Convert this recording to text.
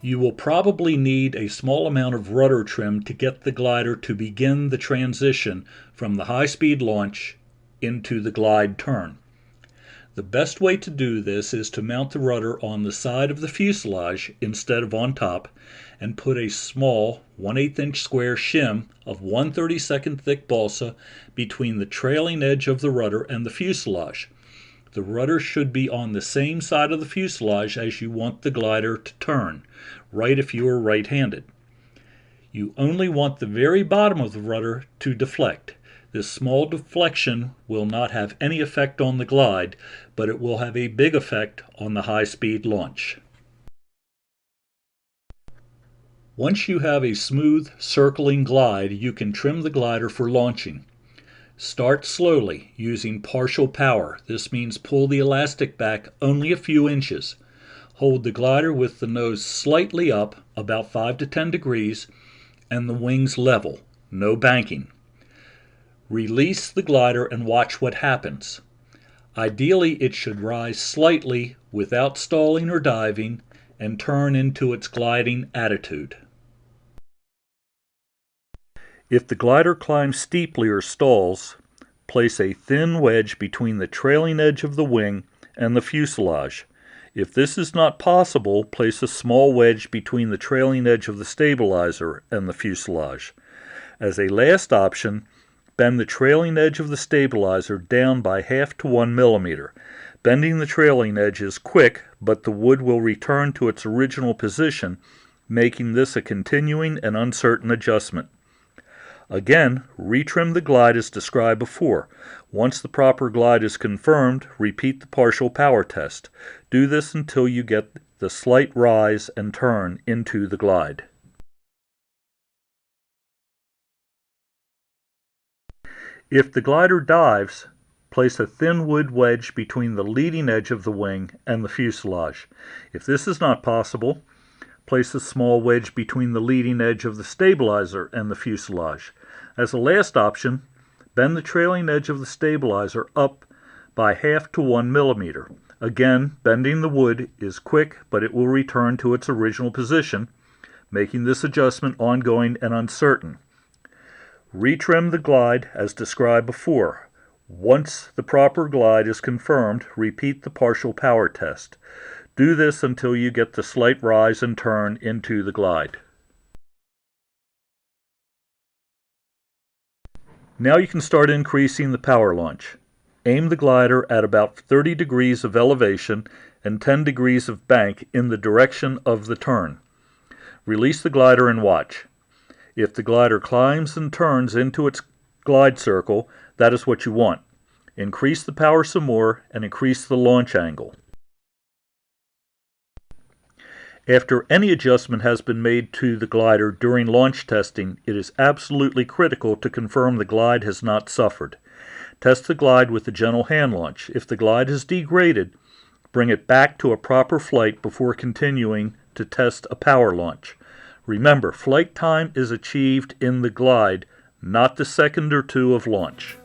You will probably need a small amount of rudder trim to get the glider to begin the transition from the high-speed launch into the glide turn. The best way to do this is to mount the rudder on the side of the fuselage instead of on top, and put a small 1/8 inch square shim of 1/32 thick balsa between the trailing edge of the rudder and the fuselage. The rudder should be on the same side of the fuselage as you want the glider to turn, right if you are right-handed. You only want the very bottom of the rudder to deflect. This small deflection will not have any effect on the glide, but it will have a big effect on the high-speed launch. Once you have a smooth, circling glide, you can trim the glider for launching. Start slowly, using partial power. This means pull the elastic back only a few inches. Hold the glider with the nose slightly up, about 5 to 10 degrees, and the wings level, no banking. Release the glider and watch what happens. Ideally, it should rise slightly without stalling or diving and turn into its gliding attitude. If the glider climbs steeply or stalls, place a thin wedge between the trailing edge of the wing and the fuselage. If this is not possible, place a small wedge between the trailing edge of the stabilizer and the fuselage. As a last option, bend the trailing edge of the stabilizer down by 1/2 to 1 millimeter. Bending the trailing edge is quick, but the wood will return to its original position, making this a continuing and uncertain adjustment. Again, retrim the glide as described before. Once the proper glide is confirmed, repeat the partial power test. Do this until you get the slight rise and turn into the glide. If the glider dives, place a thin wood wedge between the leading edge of the wing and the fuselage. If this is not possible, place a small wedge between the leading edge of the stabilizer and the fuselage. As a last option, bend the trailing edge of the stabilizer up by 1/2 to 1 millimeter. Again, bending the wood is quick, but it will return to its original position, making this adjustment ongoing and uncertain. Retrim the glide as described before. Once the proper glide is confirmed, repeat the partial power test. Do this until you get the slight rise and turn into the glide. Now you can start increasing the power launch. Aim the glider at about 30 degrees of elevation and 10 degrees of bank in the direction of the turn. Release the glider and watch. If the glider climbs and turns into its glide circle, that is what you want. Increase the power some more and increase the launch angle. After any adjustment has been made to the glider during launch testing, it is absolutely critical to confirm the glide has not suffered. Test the glide with a gentle hand launch. If the glide has degraded, bring it back to a proper flight before continuing to test a power launch. Remember, flight time is achieved in the glide, not the second or two of launch.